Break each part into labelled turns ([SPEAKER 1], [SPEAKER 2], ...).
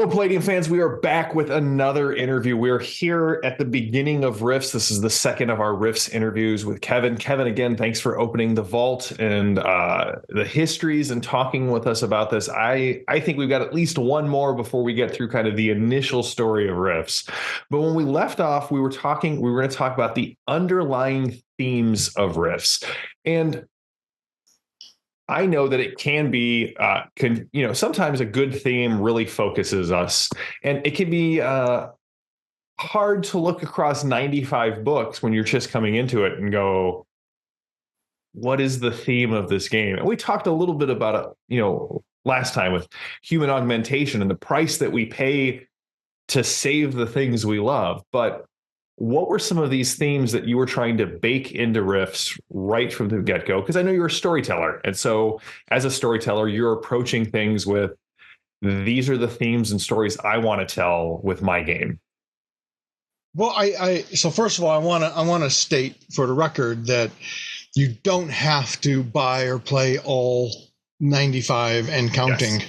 [SPEAKER 1] Hello, Palladium fans. We are back with another interview. We're here at the beginning of Rifts. This is the second of our Rifts interviews with Kevin. Kevin, again, thanks for opening the vault and the histories and talking with us about this. I think we've got at least one more before we get through kind of the initial story of Rifts. But when we left off, we were going to talk about the underlying themes of Rifts. And I know that it can be, sometimes a good theme really focuses us, and it can be hard to look across 95 books when you're just coming into it and go, what is the theme of this game? And we talked a little bit about it, last time with human augmentation and the price that we pay to save the things we love. But what were some of these themes that you were trying to bake into Rifts right from the get-go? Because I know you're a storyteller. And so as a storyteller, you're approaching things with, these are the themes and stories I want to tell with my game.
[SPEAKER 2] Well, so first of all, I want to state for the record that you don't have to buy or play all 95 and counting.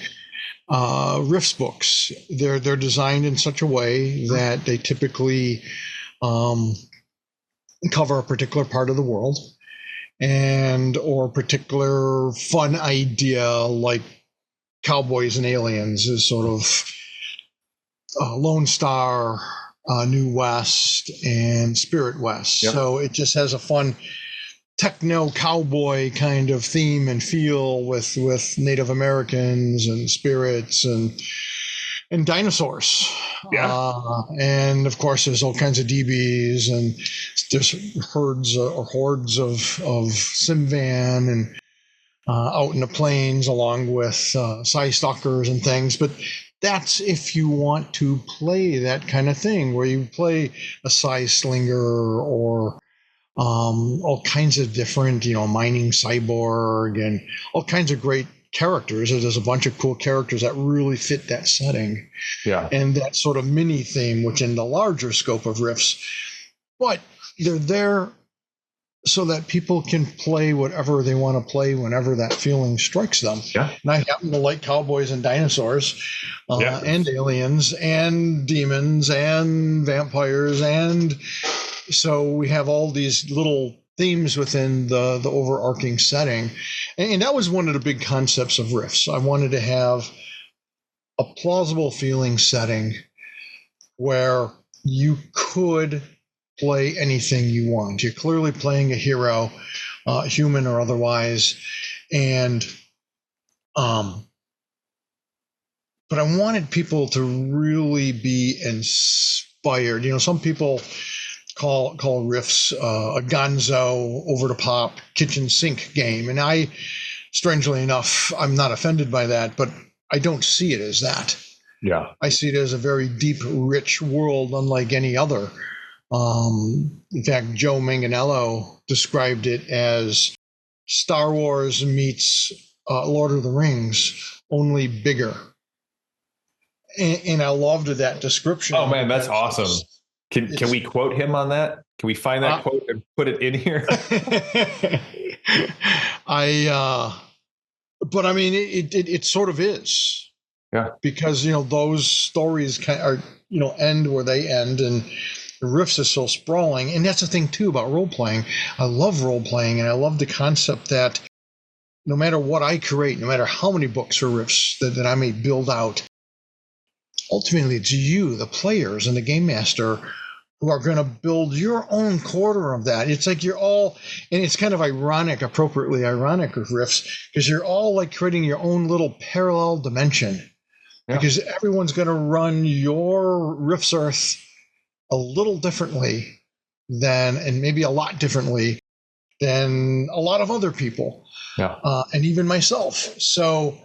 [SPEAKER 2] Yes. Rifts books. They're designed in such a way that they typically cover a particular part of the world or a particular fun idea, like cowboys and aliens is sort of Lone Star, New West, and Spirit West. Yep. So it just has a fun techno cowboy kind of theme and feel with Native Americans and spirits and dinosaurs. Yeah. And of course there's all kinds of DBs, and there's hordes of Simvan and out in the plains, along with Psy Stalkers and things. But that's if you want to play that kind of thing, where you play a Psy Slinger or all kinds of different, mining cyborg and all kinds of great characters. There's a bunch of cool characters that really fit that setting. Yeah. And that sort of mini theme, which in the larger scope of Rifts. But they're there so that people can play whatever they want to play whenever that feeling strikes them. Yeah. And I happen to like cowboys and dinosaurs, and aliens and demons and vampires. And so we have all these little themes within the overarching setting. And that was one of the big concepts of Rifts. I wanted to have a plausible feeling setting where you could play anything you want. You're clearly playing a hero, human or otherwise. And but I wanted people to really be inspired. Some people call Rifts a gonzo, over-the-top kitchen sink game. And I, strangely enough, I'm not offended by that, but I don't see it as that. Yeah. I see it as a very deep, rich world, unlike any other. In fact, Joe Manganiello described it as Star Wars meets Lord of the Rings, only bigger. And I loved that description.
[SPEAKER 1] Oh, man, that's awesome. Can we quote him on that? Can we find that quote and put it in here?
[SPEAKER 2] But I mean, it sort of is. Yeah. Because, those stories end where they end, and Rifts is so sprawling. And that's the thing too about role playing. I love role playing, and I love the concept that no matter what I create, no matter how many books or Rifts that I may build out, ultimately, it's you, the players, and the game master who are going to build your own quarter of that. It's like you're all, and it's kind of appropriately ironic with Rifts, because you're all like creating your own little parallel dimension. Yeah. Because everyone's going to run your Rifts Earth a little differently and maybe a lot differently than a lot of other people. Yeah. And even myself. So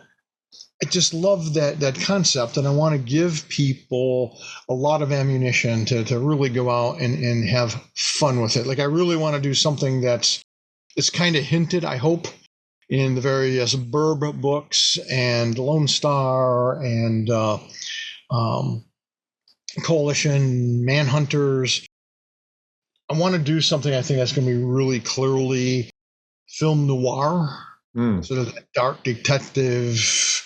[SPEAKER 2] I just love that concept, and I want to give people a lot of ammunition to really go out and have fun with it. Like, I really want to do something it's kind of hinted, I hope, in the various Burb books and Lone Star and Coalition, Manhunters. I want to do something I think that's going to be really clearly film noir, sort of that dark detective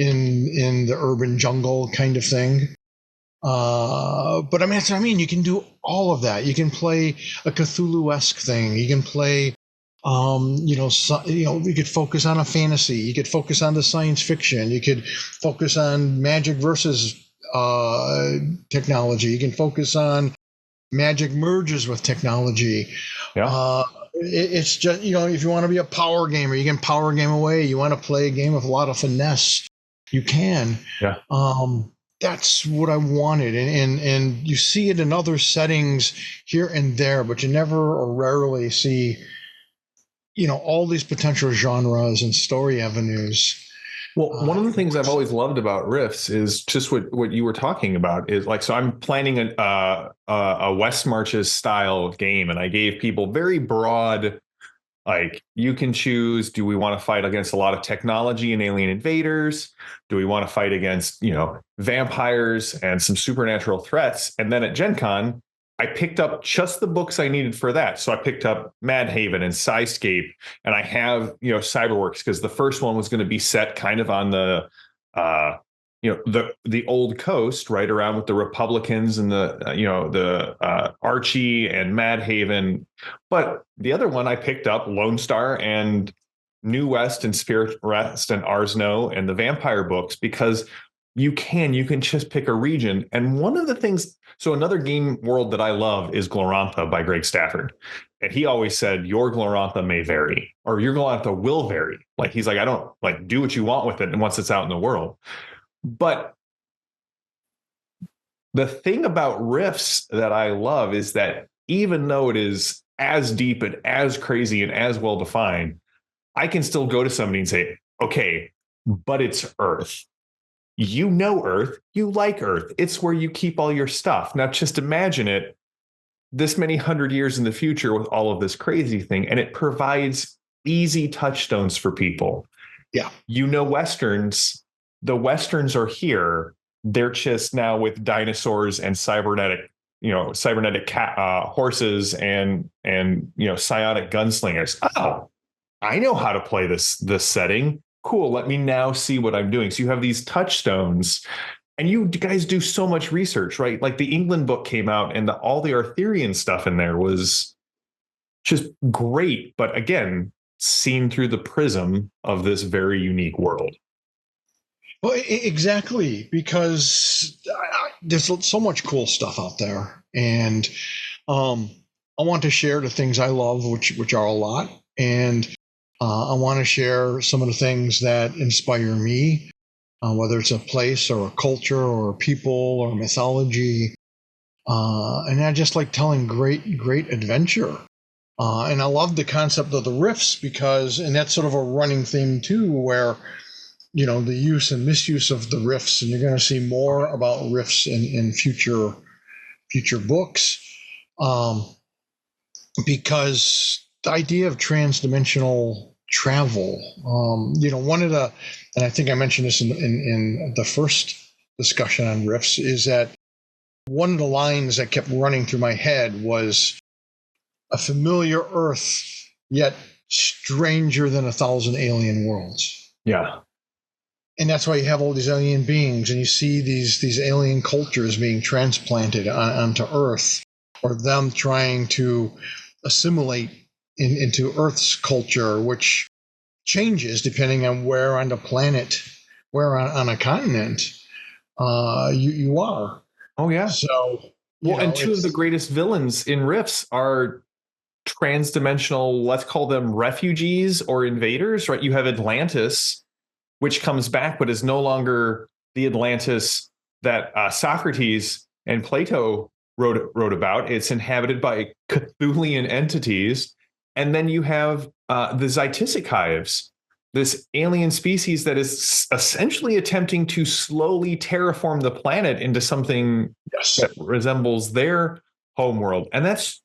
[SPEAKER 2] in the urban jungle kind of thing. But I mean, that's what I mean. You can do all of that. You can play a Cthulhu-esque thing. You can play, you could focus on a fantasy. You could focus on the science fiction. You could focus on magic versus technology. You can focus on magic merges with technology.
[SPEAKER 1] Yeah.
[SPEAKER 2] It's just, if you want to be a power gamer, you can power game away. You want to play a game with a lot of finesse, you can.
[SPEAKER 1] Yeah.
[SPEAKER 2] That's what I wanted, and you see it in other settings here and there, but you never or rarely see, all these potential genres and story avenues.
[SPEAKER 1] Well, one of the things I've always loved about Rifts is just what you were talking about is like, so I'm planning a West Marches style game, and I gave people very broad, like, you can choose, do we want to fight against a lot of technology and alien invaders? Do we want to fight against, vampires and some supernatural threats? And then at Gen Con, I picked up just the books I needed for that. So I picked up Madhaven and Skyscape, and I have, Cyberworks, because the first one was going to be set kind of on the the old coast, right around with the Republicans and the Archie and Madhaven. But the other one I picked up, Lone Star and New West and Spirit Rest and Arsno and the vampire books, because you can just pick a region. And one of the things, so another game world that I love is Glorantha by Greg Stafford. And he always said, your Glorantha may vary, or your Glorantha will vary. Like, he's like, I don't like, do what you want with it. And once it's out in the world. But the thing about Rifts that I love is that even though it is as deep and as crazy and as well defined, I can still go to somebody and say, okay, but it's Earth. Earth, you like Earth. It's where you keep all your stuff. Now, just imagine it this many 100 years in the future with all of this crazy thing, and it provides easy touchstones for people.
[SPEAKER 2] Yeah.
[SPEAKER 1] Westerns, the Westerns are here. They're just now with dinosaurs and cybernetic horses and psionic gunslingers. Oh, I know how to play this setting. Cool. Let me now see what I'm doing. So you have these touchstones, and you guys do so much research, right? Like the England book came out, and all the Arthurian stuff in there was just great. But again, seen through the prism of this very unique world.
[SPEAKER 2] Well, exactly, because there's so much cool stuff out there, and I want to share the things I love, which are a lot, and I want to share some of the things that inspire me, whether it's a place or a culture or people or mythology, and I just like telling great adventure. And I love the concept of the rifts and that's sort of a running theme too, where the use and misuse of the rifts, and you're going to see more about rifts in future books, because the idea of transdimensional travel, one of the, and I think I mentioned this in the first discussion on rifts, is that one of the lines that kept running through my head was a familiar Earth, yet stranger than 1,000 alien worlds.
[SPEAKER 1] Yeah.
[SPEAKER 2] And that's why you have all these alien beings, and you see these alien cultures being transplanted onto Earth, or them trying to assimilate into Earth's culture, which changes depending on where on the planet, where on a continent you are.
[SPEAKER 1] Oh, yeah.
[SPEAKER 2] So,
[SPEAKER 1] and two of the greatest villains in Rifts are transdimensional, let's call them refugees or invaders, right? You have Atlantis, which comes back, but is no longer the Atlantis that Socrates and Plato wrote about. It's inhabited by Cthulhian entities. And then you have the Zytisic hives, this alien species that is essentially attempting to slowly terraform the planet into something that resembles their homeworld. And that's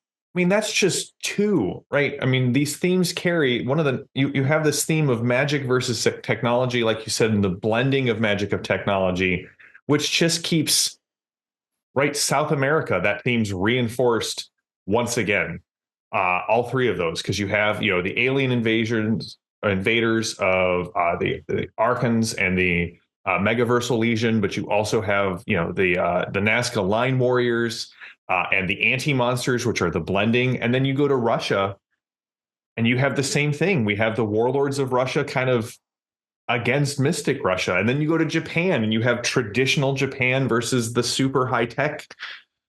[SPEAKER 1] just two, right? I mean, these themes carry you have this theme of magic versus technology, like you said, in the blending of magic of technology, which just keeps, right, South America, that theme's reinforced once again. All three of those, because you have, the alien invaders of the Archons and the Megaversal Legion, but you also have, the Nazca Line Warriors and the Anti-Monsters, which are the blending. And then you go to Russia and you have the same thing. We have the Warlords of Russia kind of against Mystic Russia. And then you go to Japan and you have traditional Japan versus the super high-tech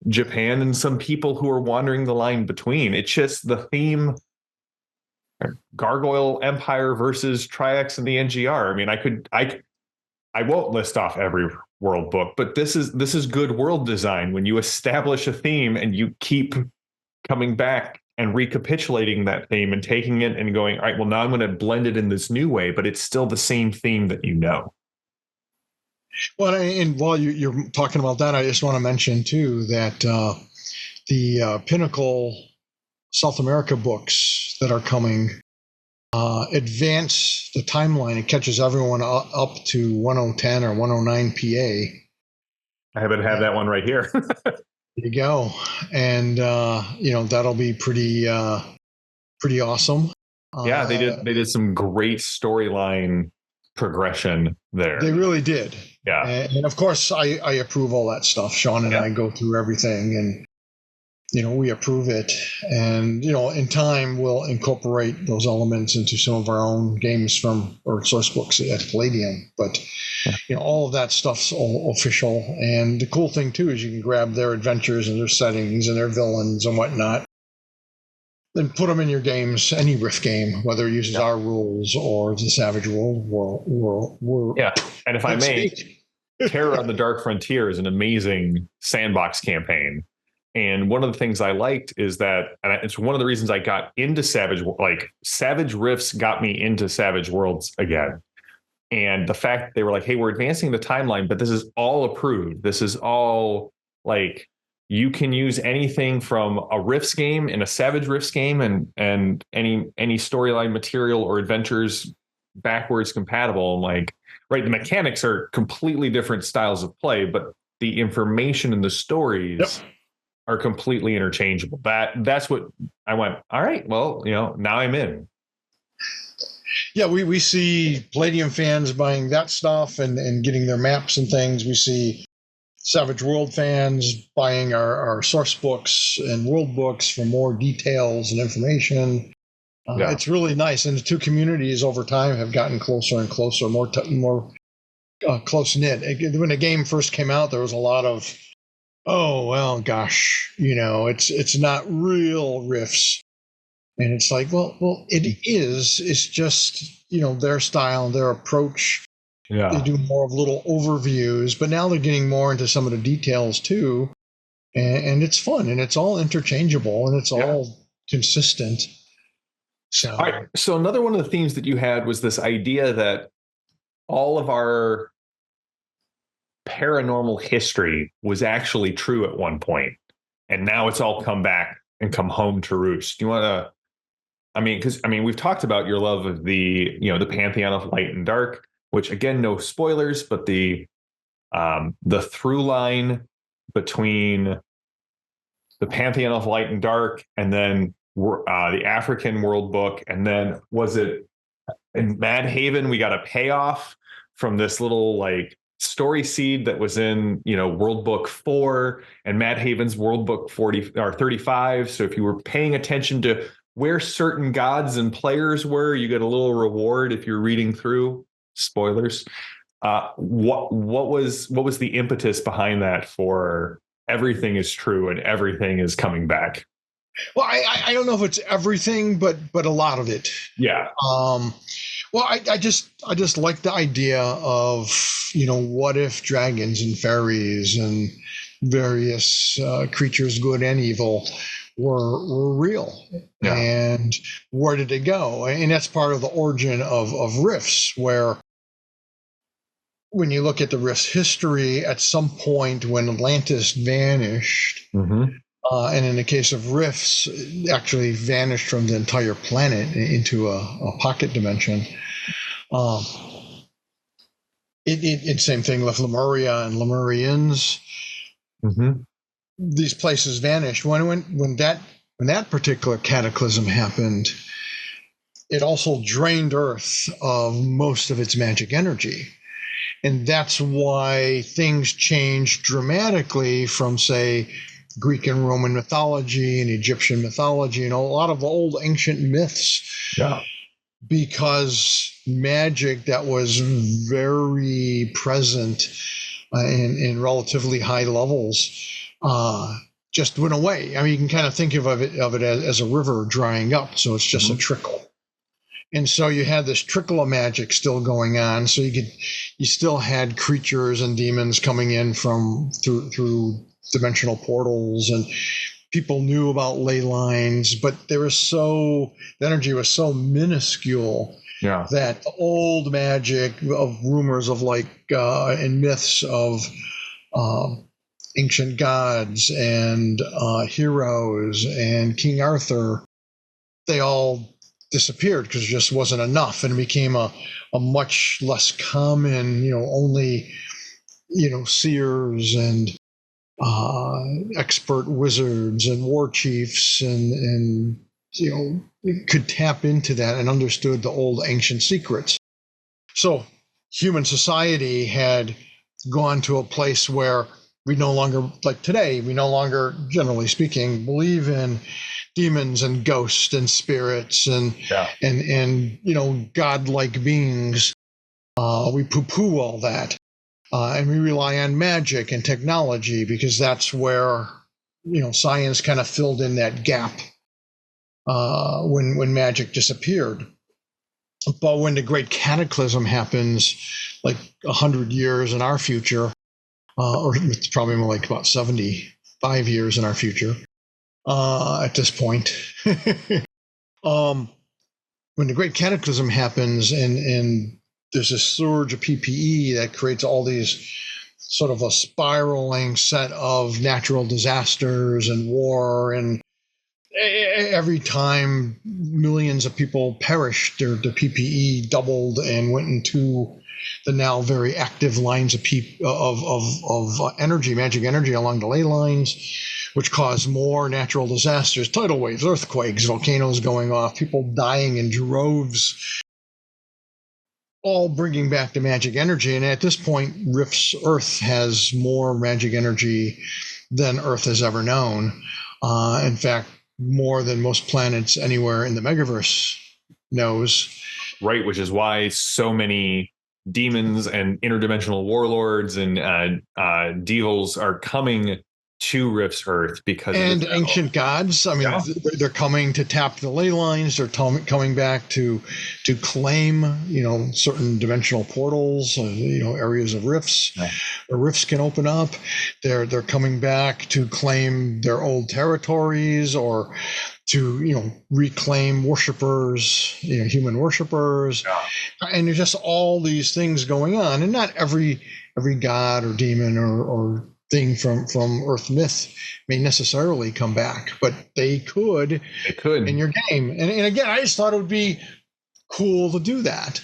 [SPEAKER 1] Japan and some people who are wandering the line between. It's just the theme, Gargoyle Empire versus Triax and the NGR. I mean, I won't list off every world book, but this is good world design when you establish a theme and you keep coming back and recapitulating that theme and taking it and going, all right, well, now I'm going to blend it in this new way, but it's still the same theme that you know.
[SPEAKER 2] Well, and while you're talking about that, I just want to mention too that the Pinnacle South America books that are coming advance the timeline. It catches everyone up to 1010 or 109 PA.
[SPEAKER 1] I happen to have that one right here.
[SPEAKER 2] There you go, and that'll be pretty awesome.
[SPEAKER 1] Yeah, they did some great storyline progression there.
[SPEAKER 2] They really did.
[SPEAKER 1] Yeah,
[SPEAKER 2] and of course I approve all that stuff. Sean and I go through everything, and we approve it, and in time we'll incorporate those elements into some of our own games or source books at Palladium. But all of that stuff's all official, and the cool thing too is you can grab their adventures and their settings and their villains and whatnot, then put them in your games, any Rift game, whether it uses our rules or the Savage World.
[SPEAKER 1] Yeah, and if I may, Terror on the Dark Frontier is an amazing sandbox campaign. And one of the things I liked is that, and it's one of the reasons I got into Savage Rifts got me into Savage Worlds again. And the fact that they were like, hey, we're advancing the timeline, but this is all approved. This is all like, you can use anything from a Rifts game and a Savage Rifts game and any storyline material or adventures backwards compatible. And like, right, the mechanics are completely different styles of play, but the information and the stories are completely interchangeable. That's what I went, all right, well, now I'm in.
[SPEAKER 2] Yeah, we see Palladium fans buying that stuff and getting their maps and things. We see Savage World fans buying our source books and world books for more details and information. It's really nice. And the two communities over time have gotten closer and closer, more close-knit. When the game first came out, there was a lot of, oh, well, gosh, it's not real Rifts. And it's like, well, it is. It's just, their style, their approach. Yeah. They do more of little overviews, but now they're getting more into some of the details too. And it's fun, and it's all interchangeable, and it's all consistent. So,
[SPEAKER 1] all right. So another one of the themes that you had was this idea that all of our paranormal history was actually true at one point, and now it's all come back and come home to roost. Do you want to? Because we've talked about your love of the pantheon of light and dark, which again, no spoilers, but the through line between the pantheon of light and dark, and then the African world book, and then was it in Mad Haven? We got a payoff from this little story seed that was in World Book 4 and Mad Haven's World Book 40 or 35. So if you were paying attention to where certain gods and players were, you get a little reward if you're reading through. Spoilers. What was the impetus behind that for everything is true and everything is coming back?
[SPEAKER 2] Well, I don't know if it's everything, but a lot of it.
[SPEAKER 1] Yeah.
[SPEAKER 2] Well, I just like the idea of what if dragons and fairies and various creatures, good and evil, were real, and where did they go? And that's part of the origin of Rifts, where when you look at the Rifts history, at some point when Atlantis vanished, and in the case of Rifts, actually vanished from the entire planet into a pocket dimension. It's same thing with Lemuria and Lemurians. These places vanished. When that particular cataclysm happened, it also drained Earth of most of its magic energy. And that's why things changed dramatically from, say, Greek and Roman mythology and Egyptian mythology and a lot of old ancient myths.
[SPEAKER 1] Yeah.
[SPEAKER 2] Because magic that was very present in relatively high levels just went away. I mean, you can kind of think of it as a river drying up, so it's just a trickle. And so you had this trickle of magic still going on. So you still had creatures and demons coming in through dimensional portals, and people knew about ley lines, but the energy was so minuscule that the old magic of rumors of and myths of ancient gods and heroes and King Arthur, they all disappeared because it just wasn't enough, and it became a much less common, only, seers and expert wizards and war chiefs and could tap into that and understood the old ancient secrets. So human society had gone to a place where we no longer, like today, generally speaking, believe in demons and ghosts and spirits and godlike beings. We poo-poo all that. And we rely on magic and technology because that's where, science kind of filled in that gap when magic disappeared. But when the great cataclysm happens, like 100 years in our future, or it's probably more like about 75 years in our future at this point, when the great cataclysm happens and there's a surge of PPE that creates all these sort of a spiraling set of natural disasters and war, and every time millions of people perished, the PPE doubled and went into the now very active lines of energy, magic energy along the ley lines, which caused more natural disasters, tidal waves, earthquakes, volcanoes going off, people dying in droves, all bringing back the magic energy. And at this point, Earth has more magic energy than Earth has ever known. In fact, more than most planets anywhere in the megaverse knows.
[SPEAKER 1] Right, which is why so many demons and interdimensional warlords and devils are coming to Rift's Earth because
[SPEAKER 2] ancient gods. I mean, they're coming to tap the ley lines. They're coming back to claim, certain dimensional portals, areas of rifts, where rifts can open up. They're coming back to claim their old territories or to reclaim worshipers, human worshipers, and there's just all these things going on, and not every god or demon or thing from Earth myth may necessarily come back, but they could in your game. And again, I just thought it would be cool to do that.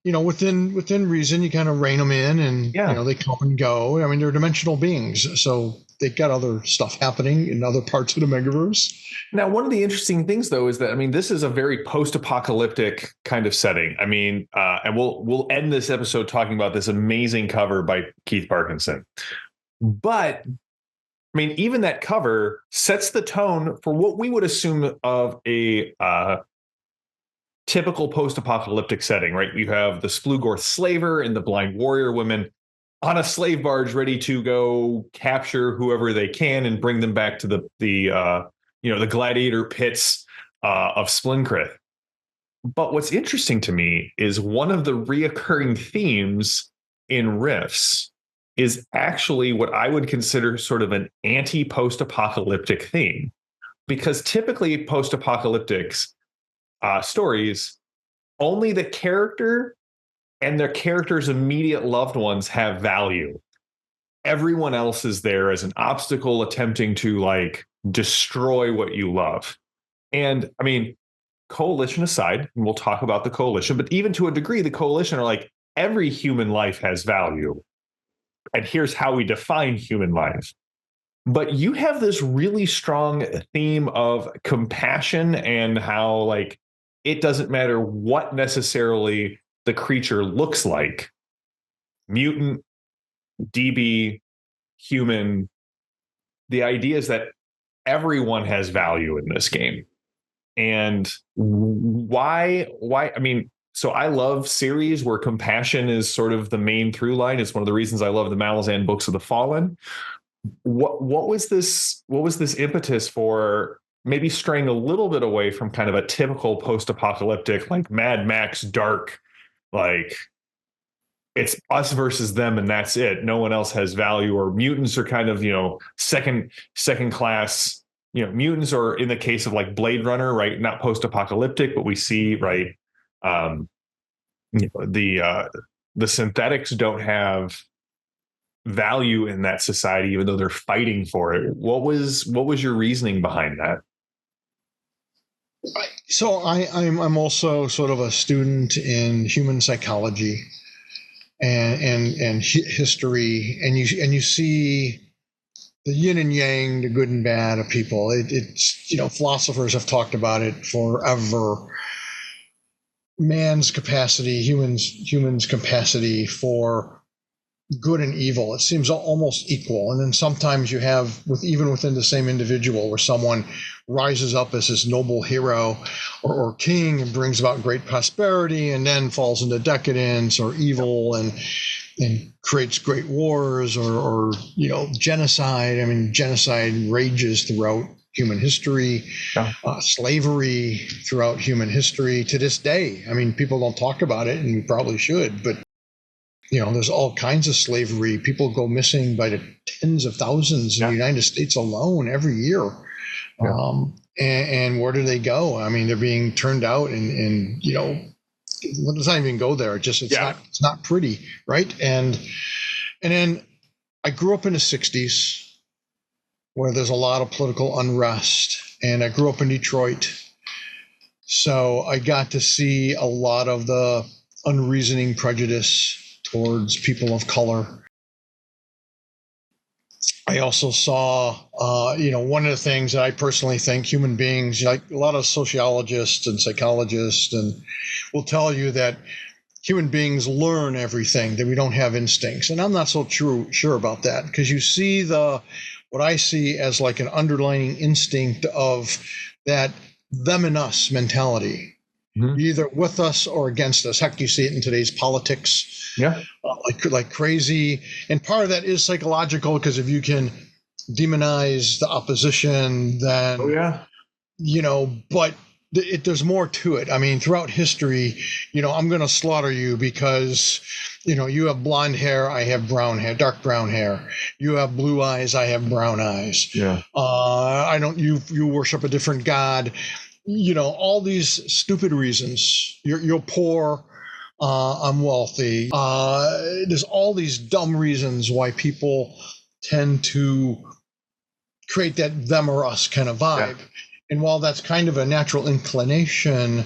[SPEAKER 2] Within reason, you kind of rein them in, and they come and go. I mean, they're dimensional beings, so they've got other stuff happening in other parts of the megaverse.
[SPEAKER 1] Now, one of the interesting things, though, is that this is a very post-apocalyptic kind of setting. And we'll end this episode talking about this amazing cover by Keith Parkinson. But even that cover sets the tone for what we would assume of a typical post-apocalyptic setting, right? You have the Splugorth slaver and the blind warrior women on a slave barge ready to go capture whoever they can and bring them back to the gladiator pits of Splinkrith. But what's interesting to me is one of the reoccurring themes in Rifts is actually what I would consider sort of an anti-post-apocalyptic theme. Because typically post-apocalyptic stories, only the character and their character's immediate loved ones have value. Everyone else is there as an obstacle attempting to destroy what you love. And Coalition aside, and we'll talk about the Coalition, but even to a degree, the Coalition are every human life has value. And here's how we define human life. But you have this really strong theme of compassion and how it doesn't matter what necessarily the creature looks like. mutant, DB, human. The idea is that everyone has value in this game. And why I mean, so I love series where compassion is sort of the main through line. It's one of the reasons I love the Malazan books of the Fallen. What was this impetus for maybe straying a little bit away from kind of a typical post-apocalyptic like Mad Max dark, like it's us versus them and that's it, no one else has value, or mutants are kind of, second class, mutants, or in the case of like Blade Runner, right, not post-apocalyptic, but we see, right, um the synthetics don't have value in that society even though they're fighting for it. What was your reasoning behind that?
[SPEAKER 2] So I'm also sort of a student in human psychology and history, and you see the yin and yang, the good and bad of people. It's philosophers have talked about it forever. Man's capacity, humans' capacity for good and evil. It seems almost equal. And then sometimes you have, even within the same individual, where someone rises up as this noble hero or king and brings about great prosperity, and then falls into decadence or evil and creates great wars or genocide. I mean, genocide rages throughout human history,
[SPEAKER 1] Yeah.
[SPEAKER 2] Slavery throughout human history to this day. I mean, people don't talk about it, and we probably should, but there's all kinds of slavery. People go missing by the tens of thousands in the United States alone every year.
[SPEAKER 1] Yeah.
[SPEAKER 2] And where do they go? I mean, they're being turned out, and let's not even go there. It's not pretty, right? And then I grew up in the '60s, where there's a lot of political unrest, and I grew up in Detroit, so I got to see a lot of the unreasoning prejudice towards people of color. I also saw, one of the things that I personally think human beings, like a lot of sociologists and psychologists, and will tell you that human beings learn everything, that we don't have instincts. And I'm not so sure about that, because you see what I see as like an underlying instinct of that them and us mentality. Mm-hmm. Either with us or against us. Heck, you see it in today's politics.
[SPEAKER 1] Yeah.
[SPEAKER 2] Like crazy. And part of that is psychological, because if you can demonize the opposition, then, but there's more to it. I mean, throughout history, I'm going to slaughter you because, you have blonde hair, I have brown hair, dark brown hair. You have blue eyes, I have brown eyes.
[SPEAKER 1] Yeah.
[SPEAKER 2] You worship a different god. All these stupid reasons. You're poor, I'm wealthy. There's all these dumb reasons why people tend to create that them or us kind of vibe. Yeah. And while that's kind of a natural inclination,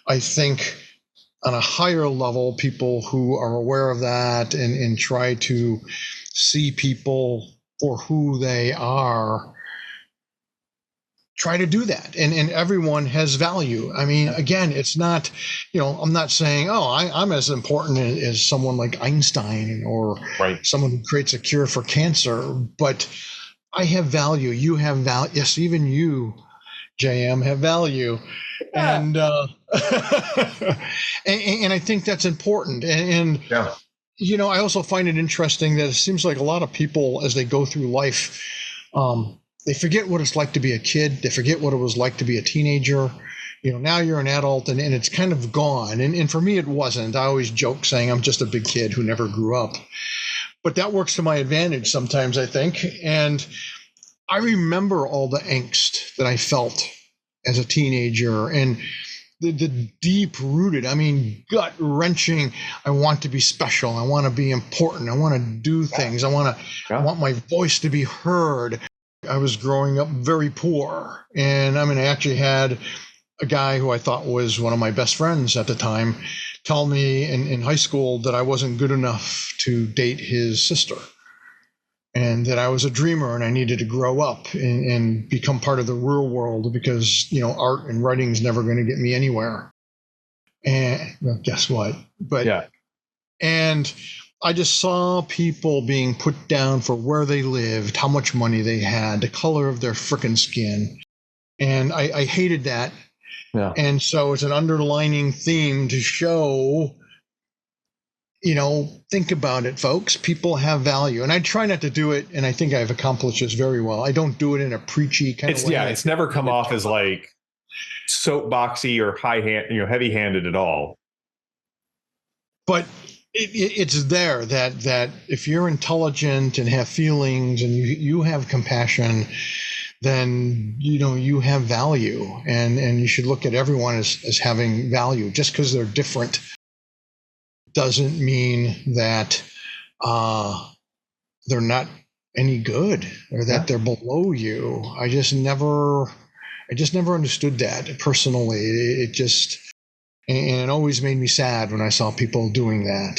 [SPEAKER 2] I think on a higher level, people who are aware of that and try to see people for who they are, try to do that. And everyone has value. I mean, again, it's not, I'm not saying, I'm as important as someone like Einstein or someone who creates a cure for cancer, but I have value. You have value. Yes, even you, JM, have value. Yeah. And, and I think that's important. And I also find it interesting that it seems like a lot of people, as they go through life, they forget what it's like to be a kid. They forget what it was like to be a teenager. Now you're an adult, and it's kind of gone. And for me, it wasn't. I always joke saying I'm just a big kid who never grew up. But that works to my advantage sometimes, I think. And I remember all the angst that I felt as a teenager, and the deep-rooted, gut-wrenching, I want to be special. I want to be important. I want to do things. I want my voice to be heard. I was growing up very poor, and I actually had a guy who I thought was one of my best friends at the time tell me in high school that I wasn't good enough to date his sister, and that I was a dreamer and I needed to grow up and become part of the real world, because art and writing is never going to get me anywhere. And well, guess what? But and I just saw people being put down for where they lived, how much money they had, the color of their frickin' skin. And I hated that.
[SPEAKER 1] Yeah.
[SPEAKER 2] And so it's an underlining theme to show, think about it, folks. People have value. And I try not to do it, and I think I've accomplished this very well. I don't do it in a preachy kind of
[SPEAKER 1] It's,
[SPEAKER 2] way.
[SPEAKER 1] yeah, it's never come off as like soapboxy or heavy handed at all.
[SPEAKER 2] But it's there that if you're intelligent and have feelings and you have compassion, then you have value, and you should look at everyone as having value. Just because they're different doesn't mean that they're not any good or that they're below you. I just never understood that personally. It just, and it always made me sad when I saw people doing that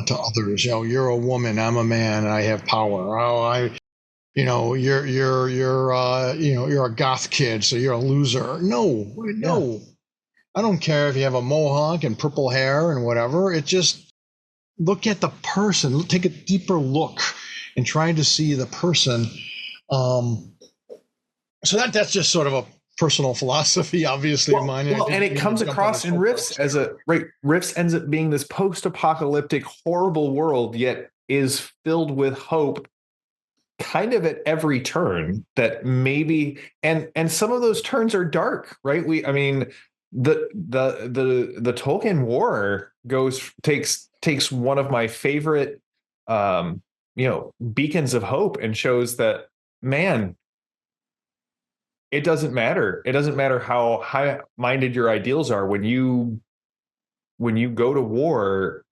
[SPEAKER 2] to others. You're a woman, I'm a man, and I have power. You're a goth kid, so you're a loser. No. Yeah. I don't care if you have a mohawk and purple hair and whatever. It just, look at the person. Take a deeper look and try to see the person. So that's just sort of a personal philosophy, obviously, of mine.
[SPEAKER 1] And it comes across in Rifts as Rifts ends up being this post-apocalyptic, horrible world, yet is filled with hope kind of at every turn. That maybe, and some of those turns are dark, right? The Tolkien War takes one of my favorite beacons of hope and shows that, man, it doesn't matter. It doesn't matter how high-minded your ideals are. When you go to war,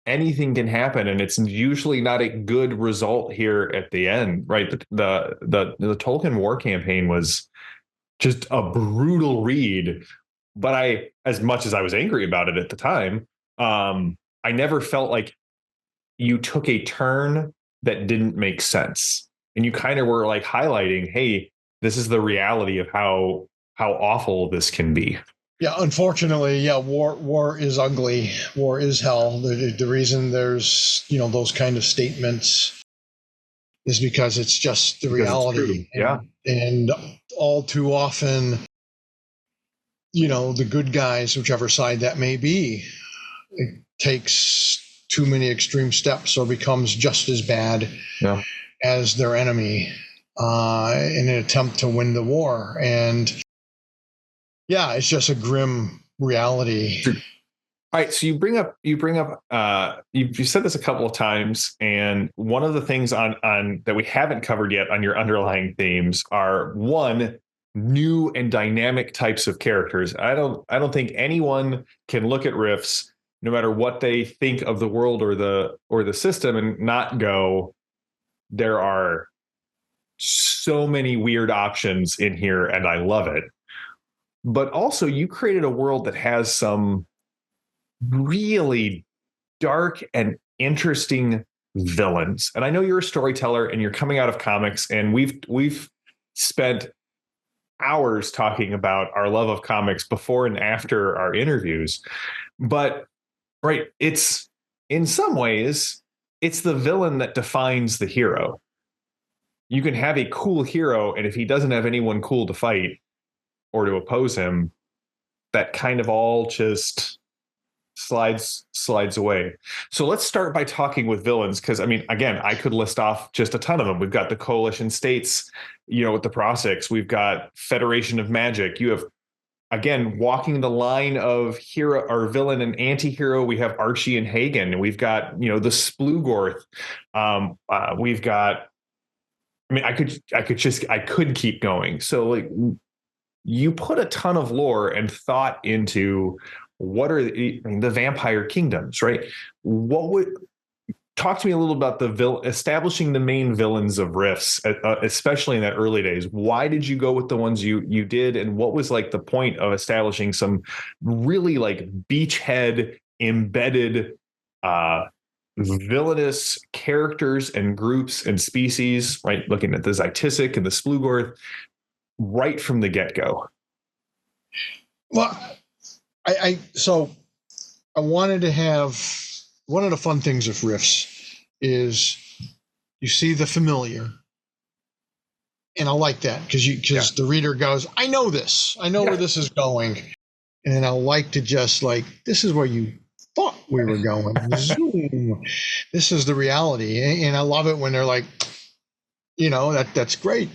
[SPEAKER 1] anything can happen, and it's usually not a good result here at the end, right? The Tolkien War campaign was just a brutal read, but as much as I was angry about it at the time, I never felt like you took a turn that didn't make sense. And you kind of were like highlighting, hey, this is the reality of how awful this can be.
[SPEAKER 2] Yeah, unfortunately, war is ugly. War is hell. The reason there's, those kind of statements is because it's just the reality. And all too often, the good guys, whichever side that may be, it takes too many extreme steps or becomes just as bad as their enemy in an attempt to win the war. And it's just a grim reality.
[SPEAKER 1] All right, so you bring up you said this a couple of times, and one of the things on that we haven't covered yet on your underlying themes are, one, new and dynamic types of characters. I don't think anyone can look at Rifts, no matter what they think of the world or the system, and not go, there are so many weird options in here and I love it. But also, you created a world that has some really dark and interesting villains. And I know you're a storyteller and you're coming out of comics, and we've spent hours talking about our love of comics before and after our interviews. But it's, in some ways, it's the villain that defines the hero. You can have a cool hero, and if he doesn't have anyone cool to fight or to oppose him, that kind of all just slides away. So let's start by talking with villains, because again, I could list off just a ton of them. We've got the Coalition States, with the Prosix. We've got Federation of Magic. You have, again, walking the line of hero or villain and anti-hero. We have Archie and Hagen. We've got, the Splugorth. We've got, I could keep going. So you put a ton of lore and thought into what are the vampire kingdoms, right? Talk to me a little about establishing the main villains of Rifts, especially in that early days. Why did you go with the ones you did, and what was the point of establishing some really beachhead embedded villainous characters and groups and species, right? Looking at the Zytisic and the Splugorth right from the get-go.
[SPEAKER 2] Well, I wanted to have one of the fun things of riffs is you see the familiar, and I like that because the reader goes, I know this, I know where this is going, and I like to just like, this is where you thought we were going. Zoom. This is the reality, and I love it when they're like, that's great.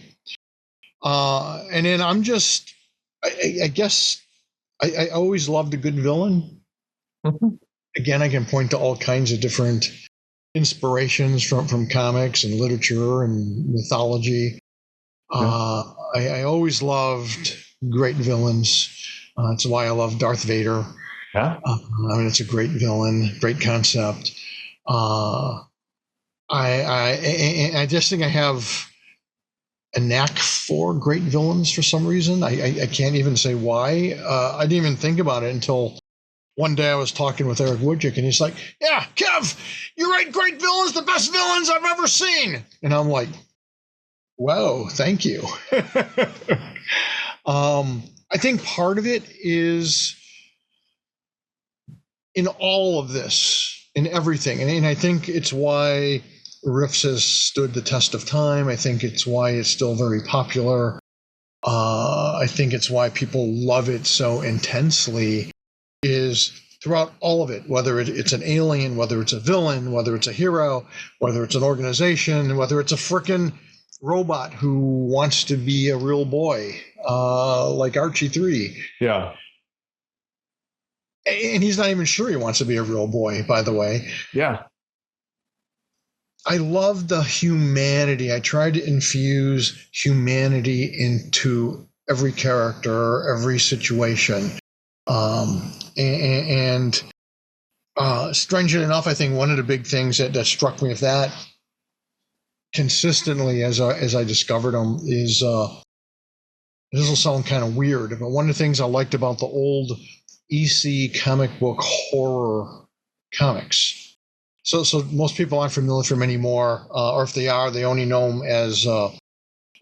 [SPEAKER 2] And then I guess I always loved a good villain.
[SPEAKER 1] Mm-hmm.
[SPEAKER 2] Again, I can point to all kinds of different inspirations from comics and literature and mythology. I always loved great villains. That's why I love Darth Vader.
[SPEAKER 1] Yeah.
[SPEAKER 2] I mean, it's a great villain, great concept. I just think I have a knack for great villains for some reason. I can't even say why. I didn't even think about it until one day I was talking with Eric Woodchick, and he's like, yeah, Kev, you write great villains, the best villains I've ever seen. And I'm like, whoa, thank you. I think part of it is in all of this, in everything. And I think it's why Riffs has stood the test of time. I think it's why it's still very popular. I think it's why people love it so intensely, is throughout all of it, whether it's an alien, whether it's a villain, whether it's a hero, whether it's an organization, whether it's a frickin' robot who wants to be a real boy, like Archie 3.
[SPEAKER 1] Yeah.
[SPEAKER 2] And he's not even sure he wants to be a real boy, by the way.
[SPEAKER 1] Yeah.
[SPEAKER 2] I love the humanity. I tried to infuse humanity into every character, every situation. Strangely enough, I think one of the big things that struck me with that consistently as I discovered them is this will sound kind of weird, but one of the things I liked about the old EC comic book horror comics. So most people aren't familiar with them anymore, or if they are, they only know them as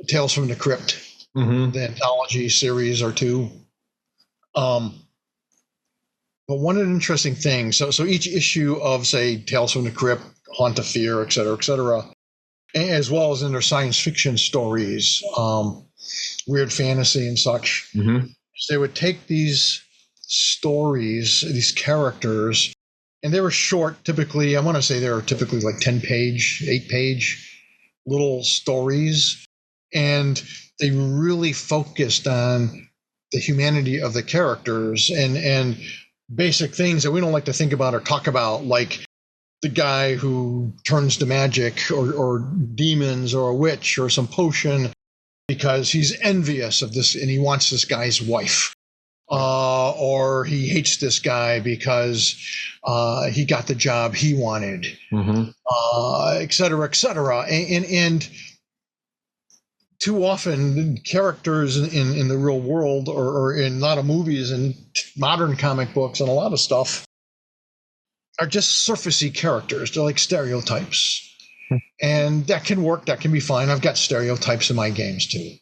[SPEAKER 2] Tales from the Crypt, the anthology series or two. But one of the interesting things, so each issue of, say, Tales from the Crypt, Haunt of Fear, et cetera, as well as in their science fiction stories, weird fantasy and such, they would take these stories, these characters, and they were short, typically, I want to say they were typically like 10-page, 8-page little stories, and they really focused on the humanity of the characters and basic things that we don't like to think about or talk about, like the guy who turns to magic or demons or a witch or some potion because he's envious of this and he wants this guy's wife. Or he hates this guy because he got the job he wanted, et cetera, and too often characters in the real world or in a lot of movies and modern comic books and a lot of stuff are just surfacey characters. They're like stereotypes, and that can work. That can be fine. I've got stereotypes in my games too.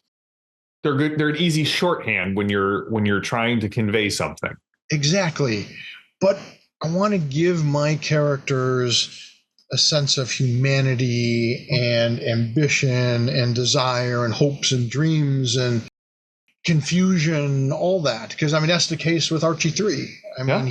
[SPEAKER 1] They're good. They're an easy shorthand when you're trying to convey something.
[SPEAKER 2] Exactly. But I want to give my characters a sense of humanity and ambition and desire and hopes and dreams and confusion, all that. Because I mean, that's the case with Archie 3. I mean,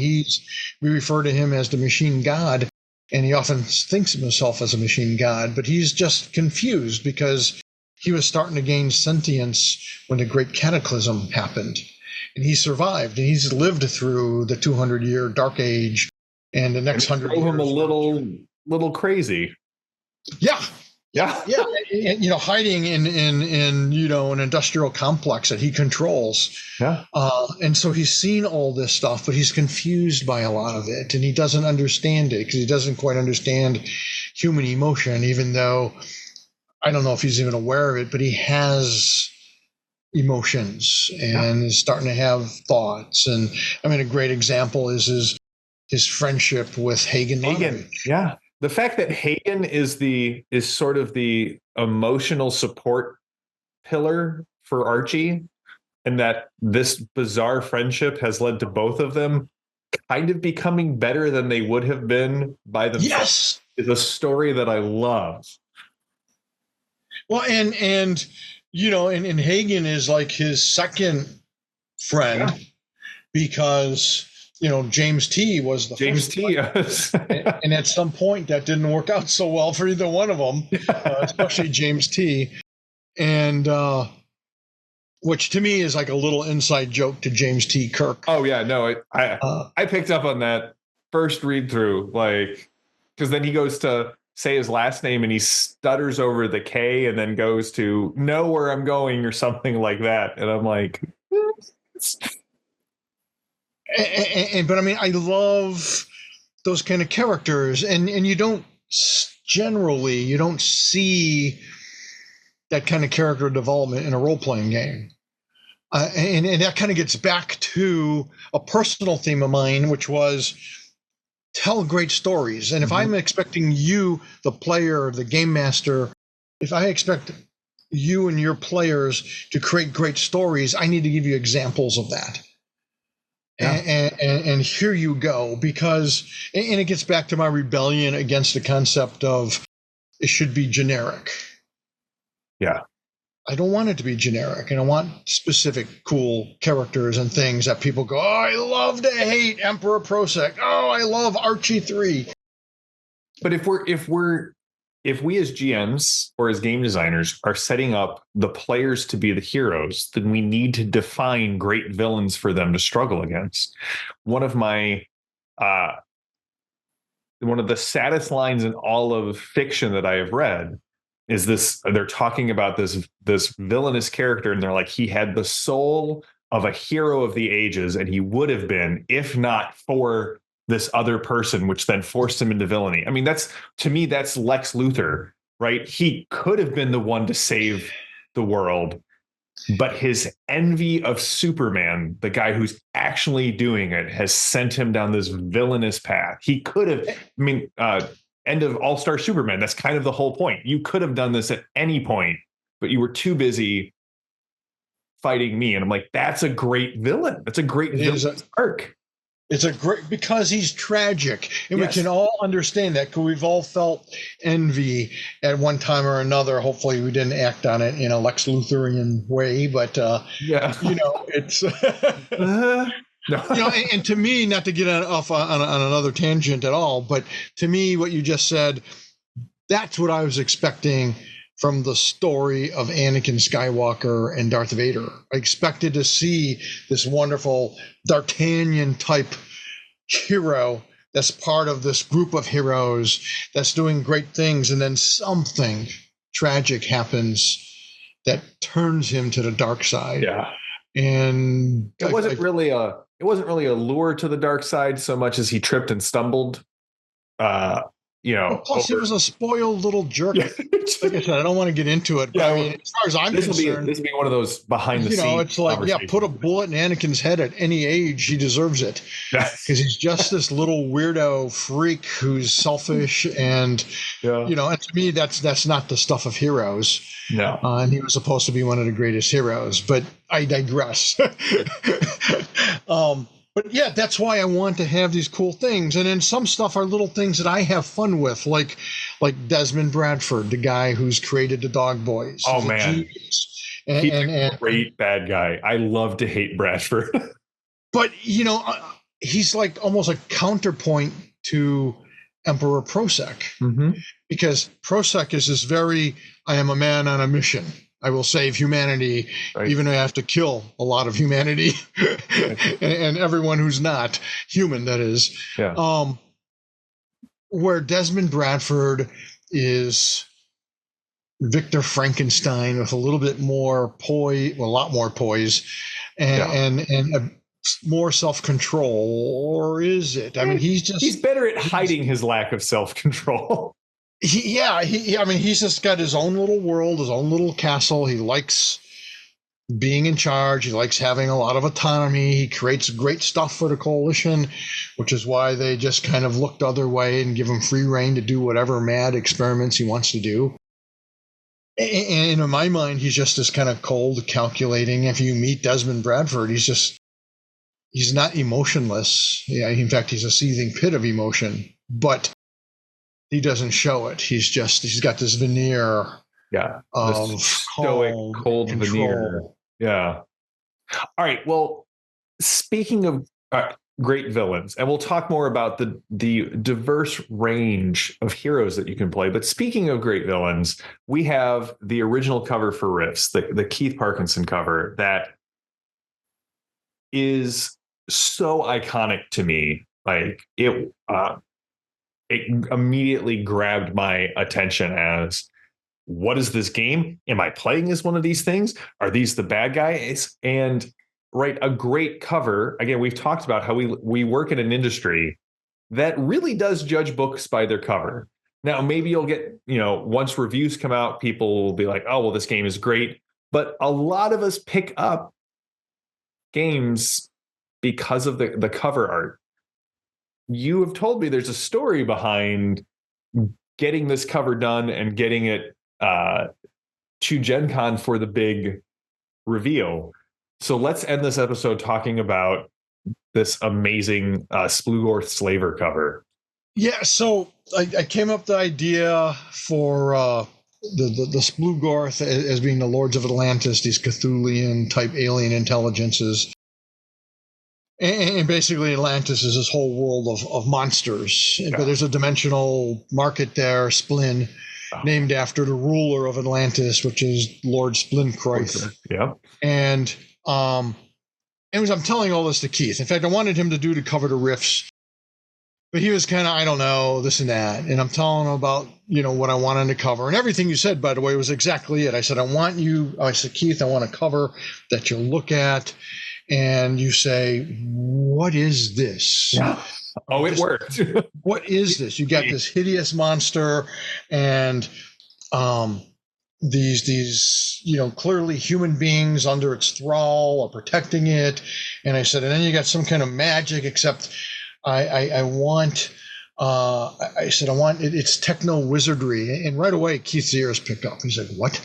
[SPEAKER 2] we refer to him as the machine god, and he often thinks of himself as a machine god, but he's just confused because he was starting to gain sentience when the great cataclysm happened. And he survived, and he's lived through the 200-year dark age and the next 100 years.
[SPEAKER 1] Drove him a little crazy.
[SPEAKER 2] Yeah. And, hiding in an industrial complex that he controls.
[SPEAKER 1] Yeah.
[SPEAKER 2] And so he's seen all this stuff, but he's confused by a lot of it, and he doesn't understand it because he doesn't quite understand human emotion, even though I don't know if he's even aware of it, but he has emotions and is starting to have thoughts. And I mean, a great example is his friendship with Hagen.
[SPEAKER 1] Yeah. The fact that Hagen is sort of the emotional support pillar for Archie, and that this bizarre friendship has led to both of them kind of becoming better than they would have been by themselves
[SPEAKER 2] Yes.
[SPEAKER 1] is a story that I love.
[SPEAKER 2] Well, and and Hagen is like his second friend because James T was the
[SPEAKER 1] James
[SPEAKER 2] first
[SPEAKER 1] T.
[SPEAKER 2] and at some point that didn't work out so well for either one of them, especially James T. And which to me is like a little inside joke to James T. Kirk.
[SPEAKER 1] Oh yeah, no, I picked up on that first read through, like, because then he goes to say his last name and he stutters over the K and then goes to know where I'm going or something like that, and I'm like,
[SPEAKER 2] but I mean, I love those kind of characters, and you don't see that kind of character development in a role-playing game. And that kind of gets back to a personal theme of mine, which was tell great stories. And if I'm expecting you, the player, the game master, if I expect you and your players to create great stories, I need to give you examples of that. Yeah. And here you go, because, and it gets back to my rebellion against the concept of it should be generic.
[SPEAKER 1] Yeah.
[SPEAKER 2] I don't want it to be generic, and I want specific cool characters and things that people go, oh, I love to hate Emperor Prosek. Oh, I love Archie 3.
[SPEAKER 1] But if we as GMs or as game designers are setting up the players to be the heroes, then we need to define great villains for them to struggle against. One of the saddest lines in all of fiction that I have read is this. They're talking about this villainous character, and they're like, he had the soul of a hero of the ages, and he would have been if not for this other person, which then forced him into villainy. I mean, to me, that's Lex Luthor, right? He could have been the one to save the world, but his envy of Superman, the guy who's actually doing it, has sent him down this villainous path. He could have, end of All-Star Superman. That's kind of the whole point. You could have done this at any point, but you were too busy fighting me. And I'm like, that's a great villain. That's a great villain arc.
[SPEAKER 2] It's a great, because he's tragic, and
[SPEAKER 1] yes.
[SPEAKER 2] We can all understand that, because we've all felt envy at one time or another. Hopefully we didn't act on it in a Lex Luthorian way, but it's no. And to me, not to get off on another tangent at all, but to me, what you just said, that's what I was expecting from the story of Anakin Skywalker and Darth Vader. I expected to see this wonderful D'Artagnan type hero that's part of this group of heroes that's doing great things, and then something tragic happens that turns him to the dark side.
[SPEAKER 1] Yeah.
[SPEAKER 2] And
[SPEAKER 1] it wasn't really a lure to the dark side so much as he tripped and stumbled.
[SPEAKER 2] Plus, he was a spoiled little jerk. Yeah. Like I said, I don't want to get into it, but I mean, as far as I'm concerned,
[SPEAKER 1] this will be one of those behind the scenes.
[SPEAKER 2] It's like, put a bullet in Anakin's head at any age, he deserves it, because he's just this little weirdo freak who's selfish, and and to me, that's not the stuff of heroes.
[SPEAKER 1] No,
[SPEAKER 2] and he was supposed to be one of the greatest heroes, but I digress. But yeah, that's why I want to have these cool things. And then some stuff are little things that I have fun with, like Desmond Bradford, the guy who's created the Dog Boys.
[SPEAKER 1] Oh, man. He's a great bad guy. I love to hate Bradford.
[SPEAKER 2] But, he's like almost a counterpoint to Emperor Prosek. Because Prosek is this very, I am a man on a mission. I will save humanity, even though I have to kill a lot of humanity and everyone who's not human, that is. Yeah. Where Desmond Bradford is Victor Frankenstein with a little bit more poise, well, a lot more poise, and more self-control, or is it? I mean, he's
[SPEAKER 1] better at hiding his lack of self-control.
[SPEAKER 2] He's just got his own little world, his own little castle. He likes being in charge. He likes having a lot of autonomy. He creates great stuff for the coalition, which is why they just kind of look the other way and give him free rein to do whatever mad experiments he wants to do. And in my mind, he's just this kind of cold, calculating. If you meet Desmond Bradford, he's just he's not emotionless. Yeah, in fact, he's a seething pit of emotion, but he doesn't show it. He's got this veneer
[SPEAKER 1] The
[SPEAKER 2] of
[SPEAKER 1] stoic,
[SPEAKER 2] calm,
[SPEAKER 1] cold veneer.
[SPEAKER 2] control.
[SPEAKER 1] Yeah. All right. Well, speaking of great villains, and we'll talk more about the diverse range of heroes that you can play. But speaking of great villains, we have the original cover for Rifts, the Keith Parkinson cover that is so iconic to me. Like it immediately grabbed my attention as, what is this game? Am I playing as one of these things? Are these the bad guys? And right, a great cover. Again, we've talked about how we work in an industry that really does judge books by their cover. Now, maybe you'll get, once reviews come out, people will be like, oh, well, this game is great. But a lot of us pick up games because of the cover art. You have told me there's a story behind getting this cover done and getting it to Gen Con for the big reveal. So let's end this episode talking about this amazing Splugorth Slaver cover.
[SPEAKER 2] Yeah, so I came up with the idea for the Splugorth as being the Lords of Atlantis, these Cthulian type alien intelligences. And basically Atlantis is this whole world of monsters. Yeah. But there's a dimensional market there, Splin, named after the ruler of Atlantis, which is Lord Splinkreith.
[SPEAKER 1] Yeah.
[SPEAKER 2] And I'm telling all this to Keith. In fact, I wanted him to do the cover to Rifts, but he was kind of, I don't know, this and that. And I'm telling him about, what I wanted to cover. And everything you said, by the way, was exactly it. I said, I said, Keith, I want a cover that you'll look at and you say, what is this?
[SPEAKER 1] Yeah. Oh, it worked.
[SPEAKER 2] What is this? You got this hideous monster and these clearly human beings under its thrall are protecting it. And I said, and then you got some kind of magic, except I want it's techno wizardry. And right away, Keith's ears picked up. He's like, what?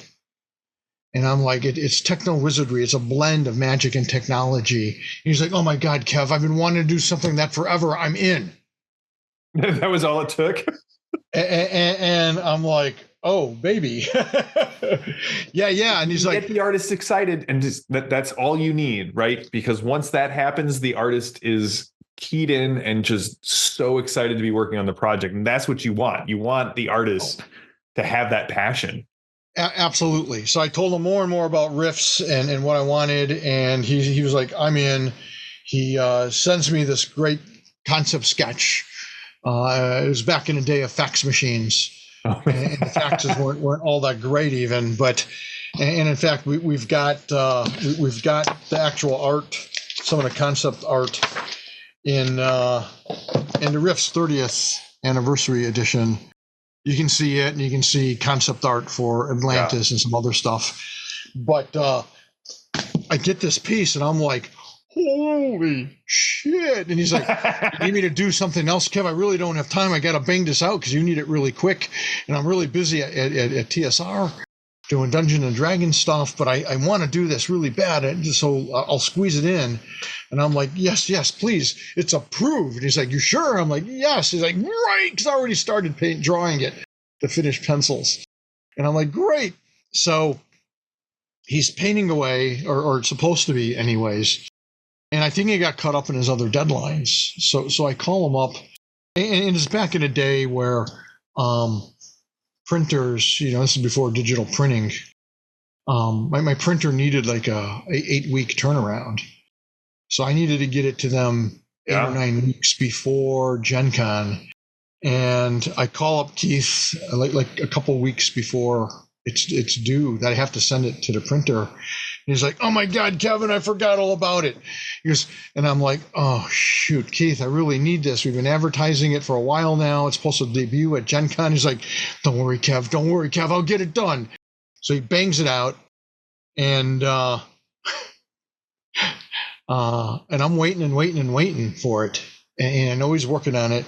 [SPEAKER 2] And I'm like, it's techno wizardry. It's a blend of magic and technology. And he's like, oh my God, Kev, I've been wanting to do something that forever. I'm in.
[SPEAKER 1] That was all it took.
[SPEAKER 2] And I'm like, oh, baby. Yeah. And he's like,
[SPEAKER 1] get the artist excited. And that's all you need, right? Because once that happens, the artist is keyed in and just so excited to be working on the project. And that's what you want. You want the artist to have that passion.
[SPEAKER 2] Absolutely. So I told him more and more about Rifts and what I wanted. And he was like, I'm in. He sends me this great concept sketch. It was back in the day of fax machines. And the faxes weren't all that great even. But in fact, we've got the actual art, some of the concept art in the Rifts 30th anniversary edition. You can see it, and you can see concept art for Atlantis and some other stuff. But I get this piece, and I'm like, holy shit. And he's like, you need me to do something else, Kev? I really don't have time. I got to bang this out because you need it really quick. And I'm really busy at TSR doing Dungeon and Dragon stuff, but I want to do this really bad. So I'll squeeze it in. And I'm like, yes, please. It's approved. And he's like, you sure? I'm like, yes. He's like, right, because I already started drawing it, the finished pencils. And I'm like, great. So he's painting away, or supposed to be anyways. And I think he got caught up in his other deadlines. So I call him up. And it's back in a day where printers, this is before digital printing. My printer needed like a 8-week turnaround. So I needed to get it to them 8 or 9 weeks before Gen Con. And I call up Keith like a couple of weeks before it's due that I have to send it to the printer. And he's like, oh my God, Kevin, I forgot all about it. He goes, and I'm like, oh shoot, Keith, I really need this. We've been advertising it for a while now. It's supposed to debut at Gen Con. He's like, don't worry, Kev, I'll get it done. So he bangs it out. And I'm waiting for it. And I know he's working on it.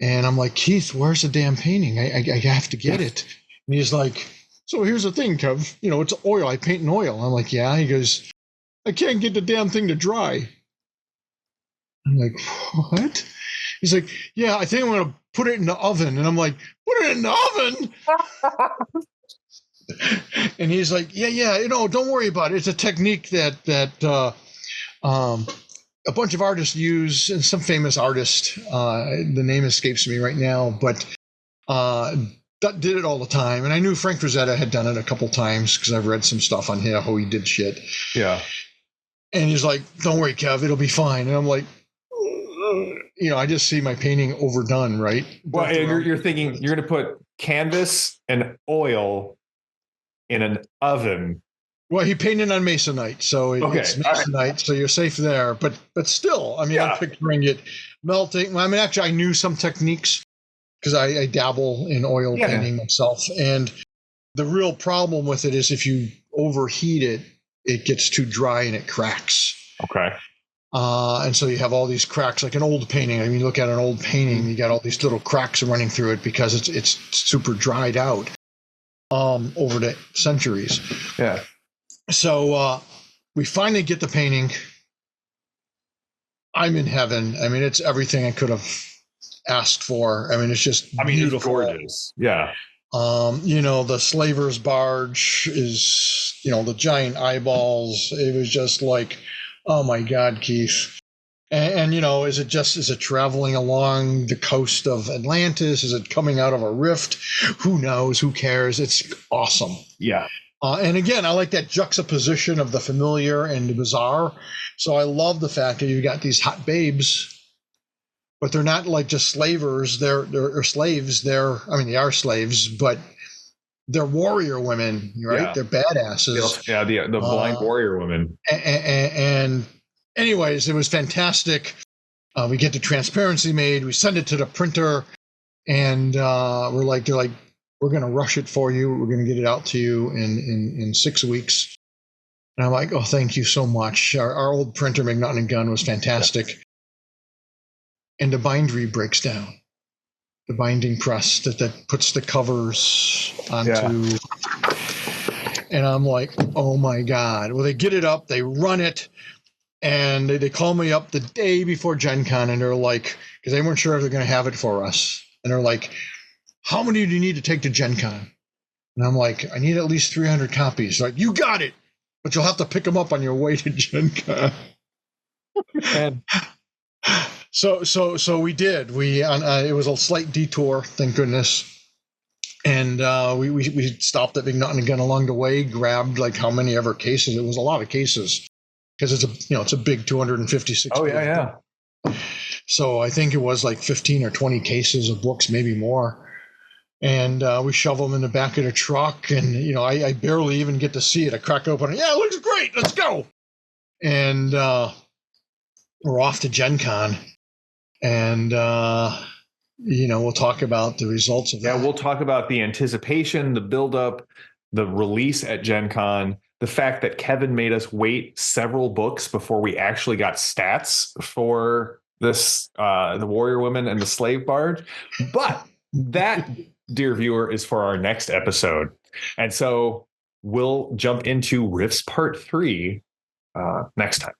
[SPEAKER 2] And I'm like, Keith, where's the damn painting? I have to get it. And he's like, so here's the thing, Kev. It's oil. I paint in oil. I'm like, yeah. He goes, I can't get the damn thing to dry. I'm like, what? He's like, yeah, I think I'm going to put it in the oven. And I'm like, put it in the oven? And he's like, yeah, don't worry about it. It's a technique that a bunch of artists use, and some famous artist, the name escapes me right now, but did it all the time. And I knew Frank Frazetta had done it a couple times because I've read some stuff on how he did shit.
[SPEAKER 1] Yeah.
[SPEAKER 2] And he's like, don't worry, Kev, it'll be fine. And I'm like, I just see my painting overdone, right?
[SPEAKER 1] Well, and you're thinking you're going to put canvas and oil in an oven.
[SPEAKER 2] Well, he painted on masonite, so it's masonite, so you're safe there. But still, I mean, I'm picturing it melting. I mean, actually, I knew some techniques because I dabble in oil painting myself. And the real problem with it is if you overheat it, it gets too dry and it cracks.
[SPEAKER 1] Okay.
[SPEAKER 2] And so you have all these cracks, like an old painting. I mean, you look at an old painting, you got all these little cracks running through it because it's super dried out over the centuries.
[SPEAKER 1] Yeah.
[SPEAKER 2] So we finally get the painting. I'm in heaven. I mean, it's everything I could have asked for. I mean, it's just beautiful.
[SPEAKER 1] It's gorgeous. Yeah.
[SPEAKER 2] The slaver's barge is, the giant eyeballs. It was just like, oh my God, Keith. And is it traveling along the coast of Atlantis? Is it coming out of a rift? Who knows? Who cares? It's awesome.
[SPEAKER 1] Yeah.
[SPEAKER 2] And again, I like that juxtaposition of the familiar and the bizarre. So I love the fact that you got these hot babes, but they're not like just slavers. They're slaves. They are slaves, but they're warrior women, right? Yeah. They're badasses.
[SPEAKER 1] Yeah, the blind warrior women.
[SPEAKER 2] And anyways, it was fantastic. We get the transparency made. We send it to the printer, and they're like, we're going to rush it for you. We're going to get it out to you in 6 weeks. And I'm like, oh, thank you so much. Our old printer, McNaughton and Gunn, was fantastic. And the bindery breaks down. The binding press that puts the covers onto. Yeah. And I'm like, oh my God. Well, they get it up, they run it, and they call me up the day before Gen Con, and they're like, because they weren't sure if they're going to have it for us. And they're like, how many do you need to take to Gen Con? And I'm like, I need at least 300 copies. They're like, you got it, but you'll have to pick them up on your way to Gen Con. And so we did. It was a slight detour, thank goodness. And we stopped at McNaughton and Gunn along the way, grabbed like how many ever cases. It was a lot of cases because it's a big 256.
[SPEAKER 1] Oh yeah.
[SPEAKER 2] So I think it was like 15 or 20 cases of books, maybe more. And we shove them in the back of the truck, and I barely even get to see it. I crack open, yeah, it looks great. Let's go. And we're off to Gen Con, and we'll talk about the results of that.
[SPEAKER 1] Yeah, we'll talk about the anticipation, the buildup, the release at Gen Con, the fact that Kevin made us wait several books before we actually got stats for this, the Warrior Women and the Slave Barge. But that, dear viewer, is for our next episode. And so we'll jump into Riffs Part 3 next time.